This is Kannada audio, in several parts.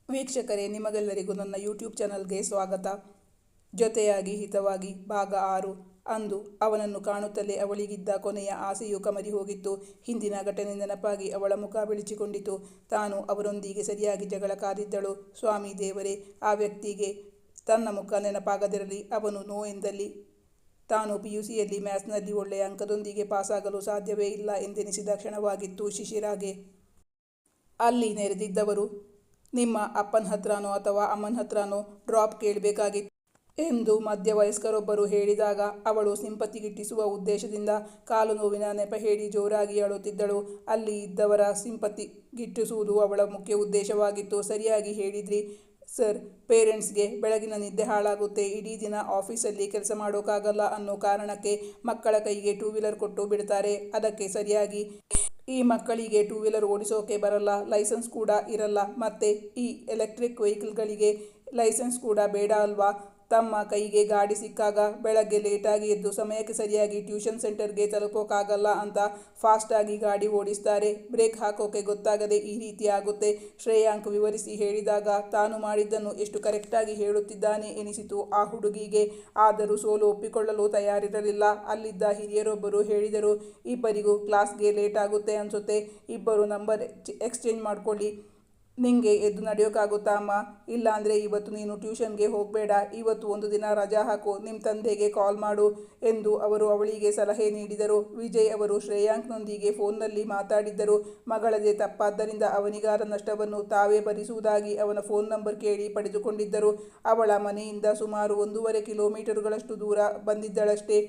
ವೀಕ್ಷಕರೇ, ನಿಮಗೆಲ್ಲರಿಗೂ ನನ್ನ ಯೂಟ್ಯೂಬ್ ಚಾನಲ್ಗೆ ಸ್ವಾಗತ. ಜೊತೆಯಾಗಿ ಹಿತವಾಗಿ ಭಾಗ 6. ಅಂದು ಅವನನ್ನು ಕಾಣುತ್ತಲೇ ಅವಳಿಗಿದ್ದ ಕೊನೆಯ ಆಸೆಯು ಕಮರಿ ಹೋಗಿತ್ತು. ಹಿಂದಿನ ಘಟನೆ ನೆನಪಾಗಿ ಅವಳ ಮುಖ ಬೆಳೆಚಿಕೊಂಡಿತು. ತಾನು ಅವರೊಂದಿಗೆ ಸರಿಯಾಗಿ ಜಗಳ ಕಾದಿದ್ದಳು. ಸ್ವಾಮಿ ದೇವರೇ, ಆ ವ್ಯಕ್ತಿಗೆ ತನ್ನ ಮುಖ ನೆನಪಾಗದಿರಲಿ. ಅವನು ನೋ ಎಂದಲ್ಲಿ ತಾನು PUCಯಲ್ಲಿ ಮ್ಯಾಥ್ಸ್ನಲ್ಲಿ ಒಳ್ಳೆಯ ಅಂಕದೊಂದಿಗೆ ಪಾಸಾಗಲು ಸಾಧ್ಯವೇ ಇಲ್ಲ ಎಂದೆನಿಸಿದ ಕ್ಷಣವಾಗಿತ್ತು ಶಿಶಿರಾಗೆ. ಅಲ್ಲಿ ನೆರೆದಿದ್ದವರು ನಿಮ್ಮ ಅಪ್ಪನ ಹತ್ರನೋ ಅಥವಾ ಅಮ್ಮನ ಹತ್ರನೋ ಡ್ರಾಪ್ ಕೇಳಬೇಕಾಗಿತ್ತು ಎಂದು ಮಧ್ಯವಯಸ್ಕರೊಬ್ಬರು ಹೇಳಿದಾಗ ಅವಳು ಸಿಂಪತಿ ಗಿಟ್ಟಿಸುವ ಉದ್ದೇಶದಿಂದ ಕಾಲು ನೋವಿನ ನೆಪ ಹೇಳಿ ಜೋರಾಗಿ ಅಳುತ್ತಿದ್ದಳು. ಅಲ್ಲಿ ಇದ್ದವರ ಸಿಂಪತಿ ಗಿಟ್ಟಿಸುವುದು ಅವಳ ಮುಖ್ಯ ಉದ್ದೇಶವಾಗಿತ್ತು. ಸರಿಯಾಗಿ ಹೇಳಿದ್ರಿ ಸರ್, ಪೇರೆಂಟ್ಸ್ಗೆ ಬೆಳಗಿನ ನಿದ್ದೆ ಹಾಳಾಗುತ್ತೆ, ಇಡೀ ದಿನ ಆಫೀಸಲ್ಲಿ ಕೆಲಸ ಮಾಡೋಕ್ಕಾಗಲ್ಲ ಅನ್ನೋ ಕಾರಣಕ್ಕೆ ಮಕ್ಕಳ ಕೈಗೆ 2 ವೀಲರ್ ಕೊಟ್ಟು ಬಿಡ್ತಾರೆ. ಅದಕ್ಕೆ ಸರಿಯಾಗಿ ಈ ಮಕ್ಕಳಿಗೆ 2 ವೀಲರ್ ಓಡಿಸೋಕೆ ಬರಲ್ಲ, ಲೈಸೆನ್ಸ್ ಕೂಡ ಇರಲ್ಲ, ಮತ್ತೆ ಈ ಎಲೆಕ್ಟ್ರಿಕ್ ವೆಹಿಕಲ್ಗಳಿಗೆ ಲೈಸೆನ್ಸ್ ಕೂಡ ಬೇಡ ಅಲ್ವಾ. ತಮ್ಮ ಕೈಗೆ ಗಾಡಿ ಸಿಕ್ಕಾಗ ಬೆಳಗ್ಗೆ ಲೇಟಾಗಿ ಎದ್ದು ಸಮಯಕ್ಕೆ ಸರಿಯಾಗಿ ಟ್ಯೂಷನ್ ಸೆಂಟರ್ಗೆ ತಲುಪೋಕ್ಕಾಗಲ್ಲ ಅಂತ ಫಾಸ್ಟಾಗಿ ಗಾಡಿ ಓಡಿಸ್ತಾರೆ. ಬ್ರೇಕ್ ಹಾಕೋಕೆ ಗೊತ್ತಾಗದೆ ಈ ರೀತಿ ಆಗುತ್ತೆ. ಶ್ರೇಯಾಂಕ್ ವಿವರಿಸಿ ಹೇಳಿದಾಗ ತಾನು ಮಾಡಿದ್ದನ್ನು ಎಷ್ಟು ಕರೆಕ್ಟಾಗಿ ಹೇಳುತ್ತಿದ್ದಾನೆ ಎನಿಸಿತು ಆ ಹುಡುಗಿಗೆ. ಆದರೂ ಸೋಲು ಒಪ್ಪಿಕೊಳ್ಳಲು ತಯಾರಿರಲಿಲ್ಲ. ಅಲ್ಲಿದ್ದ ಹಿರಿಯರೊಬ್ಬರು ಹೇಳಿದರು, ಇಬ್ಬರಿಗೂ ಕ್ಲಾಸ್ಗೆ ಲೇಟ್ ಆಗುತ್ತೆ ಅನ್ಸುತ್ತೆ, ಇಬ್ಬರು ನಂಬರ್ ಎಕ್ಸ್ಚೇಂಜ್ ಮಾಡ್ಕೊಳ್ಳಿ. ನಿಂಗೆ ಎದ್ದು ನಡೆಯೋಕ್ಕಾಗುತ್ತಾ ಅಮ್ಮ? ಇಲ್ಲಾಂದರೆ ಇವತ್ತು ನೀನು ಟ್ಯೂಷನ್ಗೆ ಹೋಗಬೇಡ, ಇವತ್ತು ಒಂದು ದಿನ ರಜಾ ಹಾಕು, ನಿಮ್ಮ ತಂದೆಗೆ ಕಾಲ್ ಮಾಡು ಎಂದು ಅವರು ಅವಳಿಗೆ ಸಲಹೆ ನೀಡಿದರು. ವಿಜಯ್ ಅವರು ಶ್ರೇಯಾಂಕ್ನೊಂದಿಗೆ ಫೋನ್ನಲ್ಲಿ ಮಾತಾಡಿದ್ದರು. ಮಗಳದೇ ತಪ್ಪಾದ್ದರಿಂದ ಅವನಿಗಾದ ನಷ್ಟವನ್ನು ತಾವೇ ಭರಿಸುವುದಾಗಿ ಅವನ ಫೋನ್ ನಂಬರ್ ಕೇಳಿ ಪಡೆದುಕೊಂಡಿದ್ದರು. ಅವಳ ಮನೆಯಿಂದ ಸುಮಾರು 1.5 ಕಿಲೋಮೀಟರುಗಳಷ್ಟು ದೂರ ಬಂದಿದ್ದಳಷ್ಟೇ.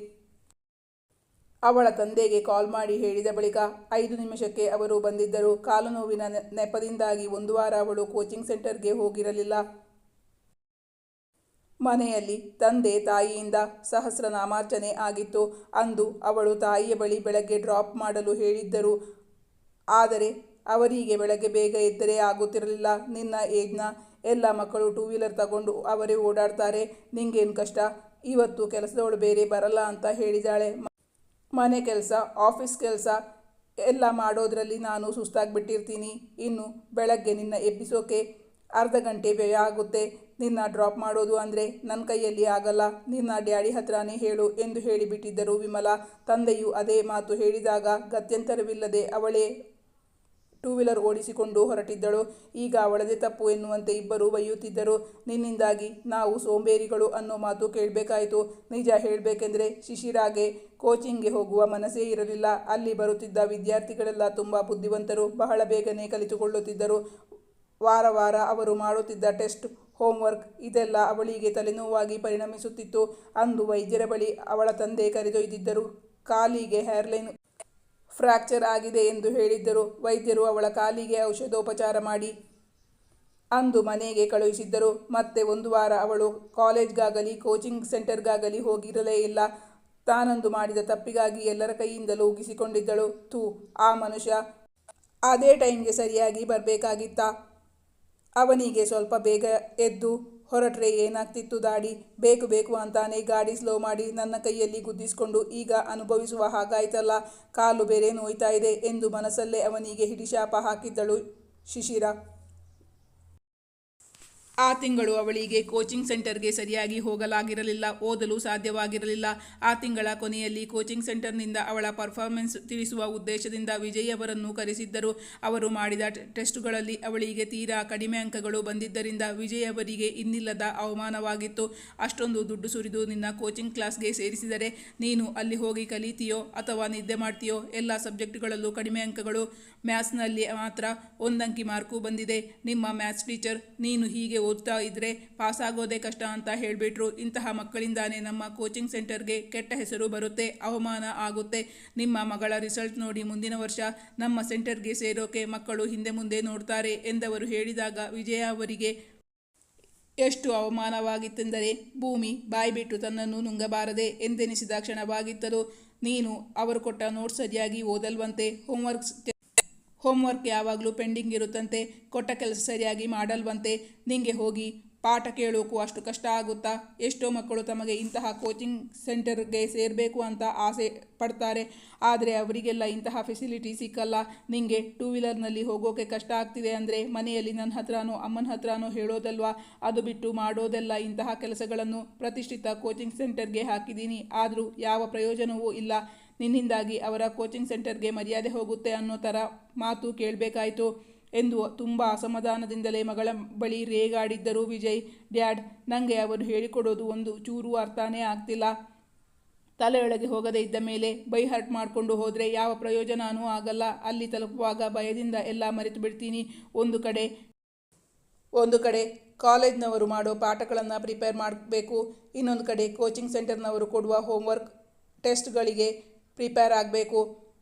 ಅವಳ ತಂದೆಗೆ ಕಾಲ್ ಮಾಡಿ ಹೇಳಿದ ಬಳಿಕ 5 ನಿಮಿಷಕ್ಕೆ ಅವರು ಬಂದಿದ್ದರು. ಕಾಲು ನೋವಿನ ನೆಪದಿಂದಾಗಿ 1 ವಾರ ಅವಳು ಕೋಚಿಂಗ್ ಸೆಂಟರ್ಗೆ ಹೋಗಿರಲಿಲ್ಲ. ಮನೆಯಲ್ಲಿ ತಂದೆ ತಾಯಿಯಿಂದ ಸಹಸ್ರನಾಮಾರ್ಚನೆ ಆಗಿತ್ತು. ಅಂದು ಅವಳು ತಾಯಿಯ ಬಳಿ ಬೆಳಗ್ಗೆ ಡ್ರಾಪ್ ಮಾಡಲು ಹೇಳಿದ್ದರು. ಆದರೆ ಅವರಿಗೆ ಬೆಳಗ್ಗೆ ಬೇಗ ಎದ್ದರೆ ಆಗುತ್ತಿರಲಿಲ್ಲ. ನಿನ್ನ ಏಜ್ನ ಎಲ್ಲ ಮಕ್ಕಳು 2 ವೀಲರ್ ತಗೊಂಡು ಅವರೇ ಓಡಾಡ್ತಾರೆ, ನಿಂಗೇನು ಕಷ್ಟ? ಇವತ್ತು ಕೆಲಸದವಳು ಬೇರೆ ಬರಲ್ಲ ಅಂತ ಹೇಳಿದಾಳೆ. ಮನೆ ಕೆಲಸ, ಆಫೀಸ್ ಕೆಲಸ ಎಲ್ಲ ಮಾಡೋದ್ರಲ್ಲಿ ನಾನು ಸುಸ್ತಾಗ್ಬಿಟ್ಟಿರ್ತೀನಿ. ಇನ್ನು ಬೆಳಗ್ಗೆ ನಿನ್ನ ಎಬ್ಬಿಸೋಕೆ ಅರ್ಧ ಗಂಟೆ ವ್ಯಯ ಆಗುತ್ತೆ. ನಿನ್ನ ಡ್ರಾಪ್ ಮಾಡೋದು ಅಂದರೆ ನನ್ನ ಕೈಯಲ್ಲಿ ಆಗಲ್ಲ, ನಿನ್ನ ಡ್ಯಾಡಿ ಹತ್ರನೇ ಹೇಳು ಎಂದು ಹೇಳಿಬಿಟ್ಟಿದ್ದರು ವಿಮಲಾ. ತಂದೆಯು ಅದೇ ಮಾತು ಹೇಳಿದಾಗ ಗತ್ಯಂತರವಿಲ್ಲದೆ ಅವಳೇ 2 ವೀಲರ್ ಓಡಿಸಿಕೊಂಡು ಹೊರಟಿದ್ದಳು. ಈಗ ಅವಳದೇ ತಪ್ಪು ಎನ್ನುವಂತೆ ಇಬ್ಬರು ಬೈಯುತ್ತಿದ್ದರು. ನಿನ್ನಿಂದಾಗಿ ನಾವು ಸೋಂಬೇರಿಗಳು ಅನ್ನೋ ಮಾತು ಕೇಳಬೇಕಾಯಿತು. ನಿಜ ಹೇಳಬೇಕೆಂದರೆ ಶಿಶಿರಾಗೆ ಕೋಚಿಂಗ್ಗೆ ಹೋಗುವ ಮನಸ್ಸೇ ಇರಲಿಲ್ಲ. ಅಲ್ಲಿ ಬರುತ್ತಿದ್ದ ವಿದ್ಯಾರ್ಥಿಗಳೆಲ್ಲ ತುಂಬ ಬುದ್ಧಿವಂತರು, ಬಹಳ ಬೇಗನೆ ಕಲಿತುಕೊಳ್ಳುತ್ತಿದ್ದರು. ವಾರ ವಾರ ಅವರು ಮಾಡುತ್ತಿದ್ದ ಟೆಸ್ಟ್, ಹೋಮ್ವರ್ಕ್ ಇದೆಲ್ಲ ಅವಳಿಗೆ ತಲೆನೋವಾಗಿ ಪರಿಣಮಿಸುತ್ತಿತ್ತು. ಅಂದು ವೈದ್ಯರ ಬಳಿ ಅವಳ ತಂದೆ ಕರೆದೊಯ್ದಿದ್ದರು. ಕಾಲಿಗೆ ಹೇರ್ಲೈನ್ ಫ್ರ್ಯಾಕ್ಚರ್ ಆಗಿದೆ ಎಂದು ಹೇಳಿದ್ದರು. ವೈದ್ಯರು ಅವಳ ಕಾಲಿಗೆ ಔಷಧೋಪಚಾರ ಮಾಡಿ ಅಂದು ಮನೆಗೆ ಕಳುಹಿಸಿದ್ದರು. ಮತ್ತೆ 1 ವಾರ ಅವಳು ಕಾಲೇಜ್ಗಾಗಲಿ ಕೋಚಿಂಗ್ ಸೆಂಟರ್ಗಾಗಲಿ ಹೋಗಿರಲೇ ಇಲ್ಲ. ತಾನಂದು ಮಾಡಿದ ತಪ್ಪಿಗಾಗಿ ಎಲ್ಲರ ಕೈಯಿಂದಲೂ ಉಗಿಸಿಕೊಂಡಿದ್ದಳು. ಥೂ, ಆ ಮನುಷ್ಯ ಅದೇ ಟೈಮ್ಗೆ ಸರಿಯಾಗಿ ಬರಬೇಕಾಗಿತ್ತ? ಅವನಿಗೆ ಸ್ವಲ್ಪ ಬೇಗ ಎದ್ದು ಹೊರಟ್ರೆ ಏನಾಗ್ತಿತ್ತು? ದಾಡಿ ಬೇಕು ಬೇಕು ಅಂತಾನೆ ಗಾಡಿ ಸ್ಲೋ ಮಾಡಿ ನನ್ನ ಕೈಯಲ್ಲಿ ಗುದ್ದಿಸ್ಕೊಂಡು ಈಗ ಅನುಭವಿಸುವ ಹಾಗಾಯ್ತಲ್ಲ, ಕಾಲು ಬೇರೆ ನೋಯ್ತಾ ಇದೆ ಎಂದು ಮನಸ್ಸಲ್ಲೇ ಅವನಿಗೆ ಹಿಡಿಶಾಪ ಹಾಕಿದ್ದಳು ಶಿಶಿರ. ಆ ತಿಂಗಳು ಅವಳಿಗೆ ಕೋಚಿಂಗ್ ಸೆಂಟರ್ಗೆ ಸರಿಯಾಗಿ ಹೋಗಲಾಗಿರಲಿಲ್ಲ, ಓದಲು ಸಾಧ್ಯವಾಗಿರಲಿಲ್ಲ. ಆ ತಿಂಗಳ ಕೊನೆಯಲ್ಲಿ ಕೋಚಿಂಗ್ ಸೆಂಟರ್ನಿಂದ ಅವಳ ಪರ್ಫಾರ್ಮೆನ್ಸ್ ತಿಳಿಸುವ ಉದ್ದೇಶದಿಂದ ವಿಜಯ್ ಅವರನ್ನು ಕರೆಸಿದ್ದರು. ಅವರು ಮಾಡಿದ ಟೆಸ್ಟುಗಳಲ್ಲಿ ಅವಳಿಗೆ ತೀರಾ ಕಡಿಮೆ ಅಂಕಗಳು ಬಂದಿದ್ದರಿಂದ ವಿಜಯ್ ಅವರಿಗೆ ಇನ್ನಿಲ್ಲದ ಅವಮಾನವಾಗಿತ್ತು. ಅಷ್ಟೊಂದು ದುಡ್ಡು ಸುರಿದು ನಿನ್ನ ಕೋಚಿಂಗ್ ಕ್ಲಾಸ್ಗೆ ಸೇರಿಸಿದರೆ ನೀನು ಅಲ್ಲಿ ಹೋಗಿ ಕಲಿತೀಯೋ ಅಥವಾ ನಿದ್ದೆ ಮಾಡ್ತೀಯೋ? ಎಲ್ಲ ಸಬ್ಜೆಕ್ಟ್ಗಳಲ್ಲೂ ಕಡಿಮೆ ಅಂಕಗಳು, ಮ್ಯಾಥ್ಸ್ನಲ್ಲಿ ಮಾತ್ರ 1 ಅಂಕಿ ಮಾರ್ಕು ಬಂದಿದೆ. ನಿಮ್ಮ ಮ್ಯಾಥ್ಸ್ ಟೀಚರ್ ನೀನು ಹೀಗೆ ಓದ್ತಾ ಇದ್ರೆ ಪಾಸಾಗೋದೇ ಕಷ್ಟ ಅಂತ ಹೇಳಿಬಿಟ್ರು. ಇಂತಹ ಮಕ್ಕಳಿಂದಾನೇ ನಮ್ಮ ಕೋಚಿಂಗ್ ಸೆಂಟರ್ಗೆ ಕೆಟ್ಟ ಹೆಸರು ಬರುತ್ತೆ, ಅವಮಾನ ಆಗುತ್ತೆ. ನಿಮ್ಮ ಮಗಳ ರಿಸಲ್ಟ್ ನೋಡಿ ಮುಂದಿನ ವರ್ಷ ನಮ್ಮ ಸೆಂಟರ್ಗೆ ಸೇರೋಕೆ ಮಕ್ಕಳು ಹಿಂದೆ ಮುಂದೆ ನೋಡ್ತಾರೆ ಎಂದವರು ಹೇಳಿದಾಗ ವಿಜಯ ಅವರಿಗೆ ಎಷ್ಟು ಅವಮಾನವಾಗಿತ್ತೆಂದರೆ ಭೂಮಿ ಬಾಯ್ಬಿಟ್ಟು ತನ್ನನ್ನು ನುಂಗಬಾರದೆ ಎಂದೆನಿಸಿದ ಕ್ಷಣವಾಗಿತ್ತದು. ನೀನು ಅವರು ಕೊಟ್ಟ ನೋಟ್ಸ್ ಸರಿಯಾಗಿ ಓದಲ್ವಂತೆ, ಹೋಮ್ವರ್ಕ್ ಯಾವಾಗಲೂ ಪೆಂಡಿಂಗ್ ಇರುತ್ತಂತೆ, ಕೊಟ್ಟ ಕೆಲಸ ಸರಿಯಾಗಿ ಮಾಡಲ್ವಂತೆ, ನಿಂಗೆ ಹೋಗಿ ಪಾಠ ಕೇಳೋಕ್ಕೂ ಅಷ್ಟು ಕಷ್ಟ ಆಗುತ್ತಾ? ಎಷ್ಟೋ ಮಕ್ಕಳು ತಮಗೆ ಇಂತಹ ಕೋಚಿಂಗ್ ಸೆಂಟರ್ಗೆ ಸೇರಬೇಕು ಅಂತ ಆಸೆ ಪಡ್ತಾರೆ. ಆದರೆ ಅವರಿಗೆಲ್ಲ ಇಂತಹ ಫೆಸಿಲಿಟಿ ಸಿಕ್ಕಲ್ಲ. ನಿಂಗೆ ಟೂ ವೀಲರ್ನಲ್ಲಿ ಹೋಗೋಕೆ ಕಷ್ಟ ಆಗ್ತಿದೆ ಅಂದರೆ ಮನೆಯಲ್ಲಿ ನನ್ನ ಹತ್ರನೋ ಅಮ್ಮನ ಹತ್ರನೋ ಹೇಳೋದಲ್ವಾ? ಅದು ಬಿಟ್ಟು ಮಾಡೋದೆಲ್ಲ ಇಂತಹ ಕೆಲಸಗಳನ್ನು. ಪ್ರತಿಷ್ಠಿತ ಕೋಚಿಂಗ್ ಸೆಂಟರ್ಗೆ ಹಾಕಿದ್ದೀನಿ, ಆದರೂ ಯಾವ ಪ್ರಯೋಜನವೂ ಇಲ್ಲ. ನಿನ್ನಿಂದಾಗಿ ಅವರ ಕೋಚಿಂಗ್ ಸೆಂಟರ್ಗೆ ಮರ್ಯಾದೆ ಹೋಗುತ್ತೆ ಅನ್ನೋ ಥರ ಮಾತು ಕೇಳಬೇಕಾಯಿತು ಎಂದು ತುಂಬ ಅಸಮಾಧಾನದಿಂದಲೇ ಮಗಳ ಬಳಿ ರೇಗಾಡಿದ್ದರು ವಿಜಯ್. ಡ್ಯಾಡ್, ನನಗೆ ಅವರು ಹೇಳಿಕೊಡೋದು ಒಂದು ಚೂರು ಅರ್ಥನೇ ಆಗ್ತಿಲ್ಲ. ತಲೆಯೊಳಗೆ ಹೋಗದೇ ಇದ್ದ ಮೇಲೆ ಬೈ ಹರ್ಟ್ ಮಾಡಿಕೊಂಡು ಹೋದರೆ ಯಾವ ಪ್ರಯೋಜನವೂ ಆಗಲ್ಲ. ಅಲ್ಲಿ ತಲುಪುವಾಗ ಭಯದಿಂದ ಎಲ್ಲ ಮರೆತು ಬಿಡ್ತೀನಿ. ಒಂದು ಕಡೆ ಕಾಲೇಜ್ನವರು ಮಾಡೋ ಪಾಠಗಳನ್ನು ಪ್ರಿಪೇರ್ ಮಾಡಬೇಕು, ಇನ್ನೊಂದು ಕಡೆ ಕೋಚಿಂಗ್ ಸೆಂಟರ್ನವರು ಕೊಡುವ ಹೋಮ್ವರ್ಕ್ ಟೆಸ್ಟ್ಗಳಿಗೆ ಪ್ರಿಪೇರ್ ಆಗಬೇಕು.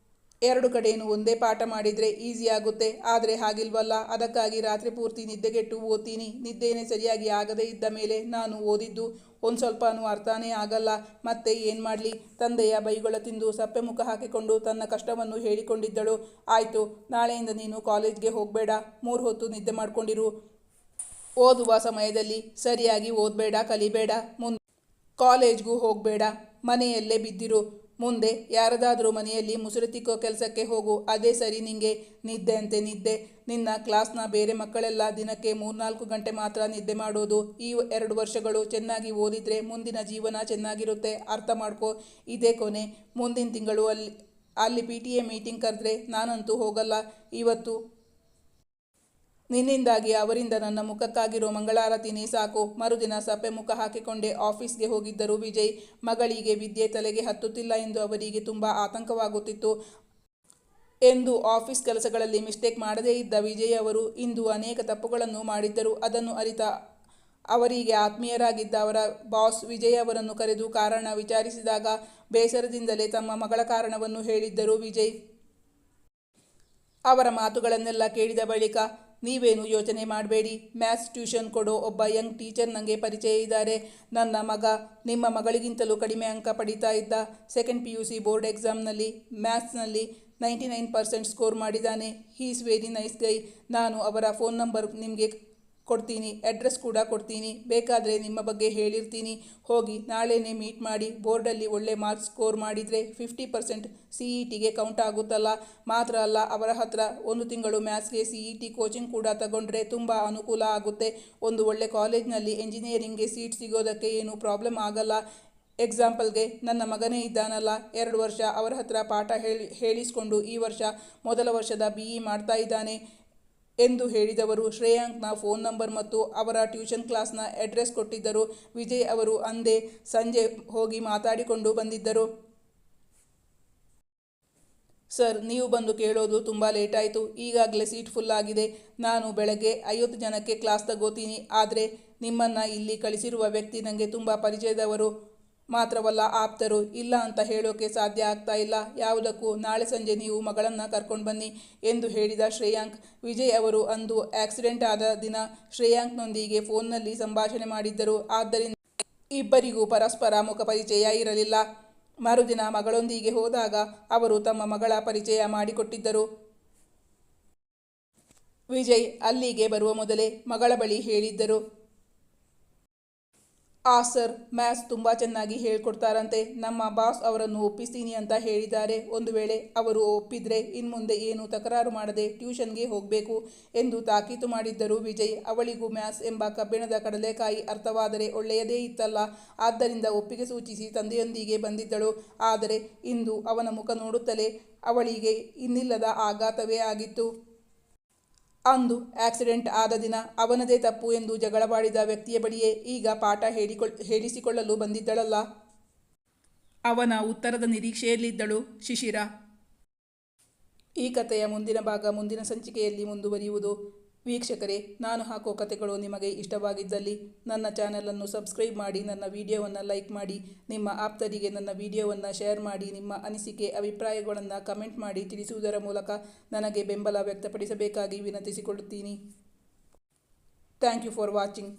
ಎರಡು ಕಡೆಯೂ ಒಂದೇ ಪಾಠ ಮಾಡಿದರೆ ಈಸಿ ಆಗುತ್ತೆ. ಆದರೆ ಹಾಗಿಲ್ವಲ್ಲ. ಅದಕ್ಕಾಗಿ ರಾತ್ರಿ ಪೂರ್ತಿ ನಿದ್ದೆಗೆಟ್ಟು ಓದ್ತೀನಿ. ನಿದ್ದೆನೇ ಸರಿಯಾಗಿ ಆಗದೇ ಇದ್ದ ಮೇಲೆ ನಾನು ಓದಿದ್ದು ಒಂದು ಸ್ವಲ್ಪನೂ ಅರ್ಥನೇ ಆಗಲ್ಲ. ಮತ್ತೆ ಏನು ಮಾಡಲಿ? ತಂದೆಯ ಬೈಗೊಳ ತಿಂದು ಸಪ್ಪೆ ಮುಖ ಹಾಕಿಕೊಂಡು ತನ್ನ ಕಷ್ಟವನ್ನು ಹೇಳಿಕೊಂಡಿದ್ದಳು. ಆಯಿತು, ನಾಳೆಯಿಂದ ನೀನು ಕಾಲೇಜ್ಗೆ ಹೋಗಬೇಡ. 3 ಹೊತ್ತು ನಿದ್ದೆ ಮಾಡ್ಕೊಂಡಿರು. ಓದುವ ಸಮಯದಲ್ಲಿ ಸರಿಯಾಗಿ ಓದಬೇಡ, ಕಲಿಬೇಡ. ಮುಂದೆ ಕಾಲೇಜ್ಗೂ ಹೋಗಬೇಡ, ಮನೆಯಲ್ಲೇ ಬಿದ್ದಿರು. ಮುಂದೆ ಯಾರದಾದ್ರೂ ಮನೆಯಲ್ಲಿ ಮುಸುರೆ ತಿಕ್ಕೋ ಕೆಲಸಕ್ಕೆ ಹೋಗು. ಅದೇ ಸರಿ ನಿಂಗೆ. ನಿದ್ದೆ ಅಂತೆ ನಿದ್ದೆ. ನಿನ್ನ ಕ್ಲಾಸ್ನ ಬೇರೆ ಮಕ್ಕಳೆಲ್ಲ ದಿನಕ್ಕೆ 3-4 ಗಂಟೆ ಮಾತ್ರ ನಿದ್ದೆ ಮಾಡೋದು. ಈ 2 ವರ್ಷಗಳು ಚೆನ್ನಾಗಿ ಓದಿದ್ರೆ ಮುಂದಿನ ಜೀವನ ಚೆನ್ನಾಗಿರುತ್ತೆ. ಅರ್ಥ ಮಾಡ್ಕೋ. ಇದೇ ಕೊನೆ. ಮುಂದಿನ ತಿಂಗಳು ಅಲ್ಲಿ PTA ಮೀಟಿಂಗ್ ಕರೆದ್ರೆ ನಾನಂತೂ ಹೋಗಲ್ಲ. ಇವತ್ತು ನಿನ್ನಿಂದಾಗಿ ಅವರಿಂದ ನನ್ನ ಮುಖಕ್ಕಾಗಿರೋ ಮಂಗಳಾರತಿನೇ ಸಾಕು. ಮರುದಿನ ಸಪ್ಪೆ ಮುಖ ಹಾಕಿಕೊಂಡೇ ಆಫೀಸ್ಗೆ ಹೋಗಿದ್ದರು ವಿಜಯ್. ಮಗಳಿಗೆ ವಿದ್ಯೆ ತಲೆಗೆ ಹತ್ತುತ್ತಿಲ್ಲ ಎಂದು ಅವರಿಗೆ ತುಂಬ ಆತಂಕವಾಗುತ್ತಿತ್ತು. ಎಂದು ಆಫೀಸ್ ಕೆಲಸಗಳಲ್ಲಿ ಮಿಸ್ಟೇಕ್ ಮಾಡದೇ ಇದ್ದ ವಿಜಯ್ ಅವರು ಇಂದು ಅನೇಕ ತಪ್ಪುಗಳನ್ನು ಮಾಡಿದ್ದರು. ಅದನ್ನು ಅರಿತ ಅವರಿಗೆ ಆತ್ಮೀಯರಾಗಿದ್ದ ಅವರ ಬಾಸ್ ವಿಜಯ್ ಅವರನ್ನು ಕರೆದು ಕಾರಣ ವಿಚಾರಿಸಿದಾಗ ಬೇಸರದಿಂದಲೇ ತಮ್ಮ ಮಗಳ ಕಾರಣವನ್ನು ಹೇಳಿದ್ದರು ವಿಜಯ್. ಅವರ ಮಾತುಗಳನ್ನೆಲ್ಲ ಕೇಳಿದ ಬಳಿಕ, ನೀವೇನು ಯೋಚನೆ ಮಾಡಬೇಡಿ. ಮ್ಯಾಥ್ಸ್ ಟ್ಯೂಷನ್ ಕೊಡೋ ಒಬ್ಬ ಯಂಗ್ ಟೀಚರ್ ನನಗೆ ಪರಿಚಯ ಇದ್ದಾರೆ. ನನ್ನ ಮಗ ನಿಮ್ಮ ಮಗಳಿಗಿಂತಲೂ ಕಡಿಮೆ ಅಂಕ ಪಡೀತಾ ಇದ್ದ. ಸೆಕೆಂಡ್ PUC ಬೋರ್ಡ್ ಎಕ್ಸಾಮ್ನಲ್ಲಿ ಮ್ಯಾಥ್ಸ್ನಲ್ಲಿ 99% ಸ್ಕೋರ್ ಮಾಡಿದ್ದಾನೆ. ಹೀ ಈಸ್ ವೆರಿ ನೈಸ್ ಗೈ. ನಾನು ಅವರ ಫೋನ್ ನಂಬರ್ ನಿಮಗೆ ಕೊಡ್ತೀನಿ, ಅಡ್ರೆಸ್ ಕೂಡ ಕೊಡ್ತೀನಿ. ಬೇಕಾದರೆ ನಿಮ್ಮ ಬಗ್ಗೆ ಹೇಳಿರ್ತೀನಿ. ಹೋಗಿ ನಾಳೆನೇ ಮೀಟ್ ಮಾಡಿ. ಬೋರ್ಡಲ್ಲಿ ಒಳ್ಳೆ ಮಾರ್ಕ್ಸ್ ಸ್ಕೋರ್ ಮಾಡಿದರೆ 50% CETಗೆ ಕೌಂಟ್ ಆಗುತ್ತಲ್ಲ. ಮಾತ್ರ ಅಲ್ಲ, ಅವರ ಹತ್ರ 1 ತಿಂಗಳು ಮ್ಯಾಥ್ಸ್ಗೆ CET ಕೋಚಿಂಗ್ ಕೂಡ ತಗೊಂಡ್ರೆ ತುಂಬ ಅನುಕೂಲ ಆಗುತ್ತೆ. ಒಂದು ಒಳ್ಳೆ ಕಾಲೇಜ್ನಲ್ಲಿ ಎಂಜಿನಿಯರಿಂಗ್ಗೆ ಸೀಟ್ ಸಿಗೋದಕ್ಕೆ ಏನೂ ಪ್ರಾಬ್ಲಮ್ ಆಗಲ್ಲ. ಎಕ್ಸಾಂಪಲ್ಗೆ ನನ್ನ ಮಗನೇ ಇದ್ದಾನಲ್ಲ, 2 ವರ್ಷ ಅವರ ಹತ್ರ ಪಾಠ ಹೇಳಿಸ್ಕೊಂಡು ಈ ವರ್ಷ ಮೊದಲ ವರ್ಷದ BE ಮಾಡ್ತಾ ಇದ್ದಾನೆ ಎಂದು ಹೇಳಿದವರು ಶ್ರೇಯಾಂಕ್ನ ಫೋನ್ ನಂಬರ್ ಮತ್ತು ಅವರ ಟ್ಯೂಷನ್ ಕ್ಲಾಸ್ನ ಅಡ್ರೆಸ್ ಕೊಟ್ಟಿದ್ದರು. ವಿಜಯ್ ಅವರು ಅಂದೇ ಸಂಜೆ ಹೋಗಿ ಮಾತಾಡಿಕೊಂಡು ಬಂದಿದ್ದರು. ಸರ್, ನೀವು ಬಂದು ಕೇಳೋದು ತುಂಬ ಲೇಟ್ ಆಯಿತು. ಈಗಾಗಲೇ ಸೀಟ್ ಫುಲ್ ಆಗಿದೆ. ನಾನು ಬೆಳಗ್ಗೆ 50 ಜನಕ್ಕೆ ಕ್ಲಾಸ್ ತಗೋತೀನಿ. ಆದರೆ ನಿಮ್ಮನ್ನು ಇಲ್ಲಿ ಕಳಿಸಿರುವ ವ್ಯಕ್ತಿ ನನಗೆ ತುಂಬ ಪರಿಚಯದವರು ಮಾತ್ರವಲ್ಲ, ಆಪ್ತರು. ಇಲ್ಲ ಅಂತ ಹೇಳೋಕೆ ಸಾಧ್ಯ ಆಗ್ತಾ ಇಲ್ಲ. ಯಾವುದಕ್ಕೂ ನಾಳೆ ಸಂಜೆ ನೀವು ಮಗಳನ್ನು ಕರ್ಕೊಂಡು ಬನ್ನಿ ಎಂದು ಹೇಳಿದ ಶ್ರೇಯಾಂಕ್. ವಿಜಯ್ ಅವರು ಅಂದು ಆಕ್ಸಿಡೆಂಟ್ ಆದ ದಿನ ಶ್ರೇಯಾಂಕ್ನೊಂದಿಗೆ ಫೋನ್ನಲ್ಲಿ ಸಂಭಾಷಣೆ ಮಾಡಿದ್ದರು. ಆದ್ದರಿಂದ ಇಬ್ಬರಿಗೂ ಪರಸ್ಪರ ಮುಖ ಪರಿಚಯ ಇರಲಿಲ್ಲ. ಮರುದಿನ ಮಗಳೊಂದಿಗೆ ಹೋದಾಗ ಅವರು ತಮ್ಮ ಮಗಳ ಪರಿಚಯ ಮಾಡಿಕೊಟ್ಟಿದ್ದರು. ವಿಜಯ್ ಅಲ್ಲಿಗೆ ಬರುವ ಮೊದಲೇ ಮಗಳ ಬಳಿ ಹೇಳಿದ್ದರು, ಸರ್, ಮ್ಯಾಥ್ಸ್ ತುಂಬ ಚೆನ್ನಾಗಿ ಹೇಳ್ಕೊಡ್ತಾರಂತೆ. ನಮ್ಮ ಬಾಸ್ ಅವರನ್ನು ಒಪ್ಪಿಸ್ತೀನಿ ಅಂತ ಹೇಳಿದ್ದಾರೆ. ಒಂದು ವೇಳೆ ಅವರು ಒಪ್ಪಿದ್ರೆ ಇನ್ಮುಂದೆ ಏನು ತಕರಾರು ಮಾಡದೆ ಟ್ಯೂಷನ್ಗೆ ಹೋಗಬೇಕು ಎಂದು ತಾಕೀತು ಮಾಡಿದ್ದರು ವಿಜಯ್. ಅವಳಿಗೂ ಮ್ಯಾಥ್ಸ್ ಎಂಬ ಕಬ್ಬಿಣದ ಕಡಲೆಕಾಯಿ ಅರ್ಥವಾದರೆ ಒಳ್ಳೆಯದೇ ಇತ್ತಲ್ಲ. ಆದ್ದರಿಂದ ಒಪ್ಪಿಗೆ ಸೂಚಿಸಿ ತಂದೆಯೊಂದಿಗೆ ಬಂದಿದ್ದಳು. ಆದರೆ ಇಂದು ಅವನ ಮುಖ ನೋಡುತ್ತಲೇ ಅವಳಿಗೆ ಇನ್ನಿಲ್ಲದ ಆಘಾತವೇ ಆಗಿತ್ತು. ಅಂದು ಆಕ್ಸಿಡೆಂಟ್ ಆದ ದಿನ ಅವನದೇ ತಪ್ಪು ಎಂದು ಜಗಳವಾಡಿದ ವ್ಯಕ್ತಿಯ ಬಳಿಯೇ ಈಗ ಪಾಠ ಹೇಳಿಸಿಕೊಳ್ಳಲು ಬಂದಿದ್ದಳಲ್ಲ. ಅವನ ಉತ್ತರದ ನಿರೀಕ್ಷೆಯಲ್ಲಿದ್ದಳು ಶಿಶಿರ. ಈ ಕಥೆಯ ಮುಂದಿನ ಭಾಗ ಮುಂದಿನ ಸಂಚಿಕೆಯಲ್ಲಿ ಮುಂದುವರಿಯುವುದು. ವೀಕ್ಷಕರೇ, ನಾನು ಹಾಕೋ ಕಥೆಗಳು ನಿಮಗೆ ಇಷ್ಟವಾಗಿದ್ದಲ್ಲಿ ನನ್ನ ಚಾನಲನ್ನು ಸಬ್ಸ್ಕ್ರೈಬ್ ಮಾಡಿ, ನನ್ನ ವಿಡಿಯೋವನ್ನು ಲೈಕ್ ಮಾಡಿ, ನಿಮ್ಮ ಆಪ್ತರಿಗೆ ನನ್ನ ವಿಡಿಯೋವನ್ನು ಶೇರ್ ಮಾಡಿ, ನಿಮ್ಮ ಅನಿಸಿಕೆ ಅಭಿಪ್ರಾಯಗಳನ್ನು ಕಮೆಂಟ್ ಮಾಡಿ ತಿಳಿಸುವುದರ ಮೂಲಕ ನನಗೆ ಬೆಂಬಲ ವ್ಯಕ್ತಪಡಿಸಬೇಕಾಗಿ ವಿನಂತಿಸಿಕೊಳ್ಳುತ್ತೀನಿ. Thank you for watching.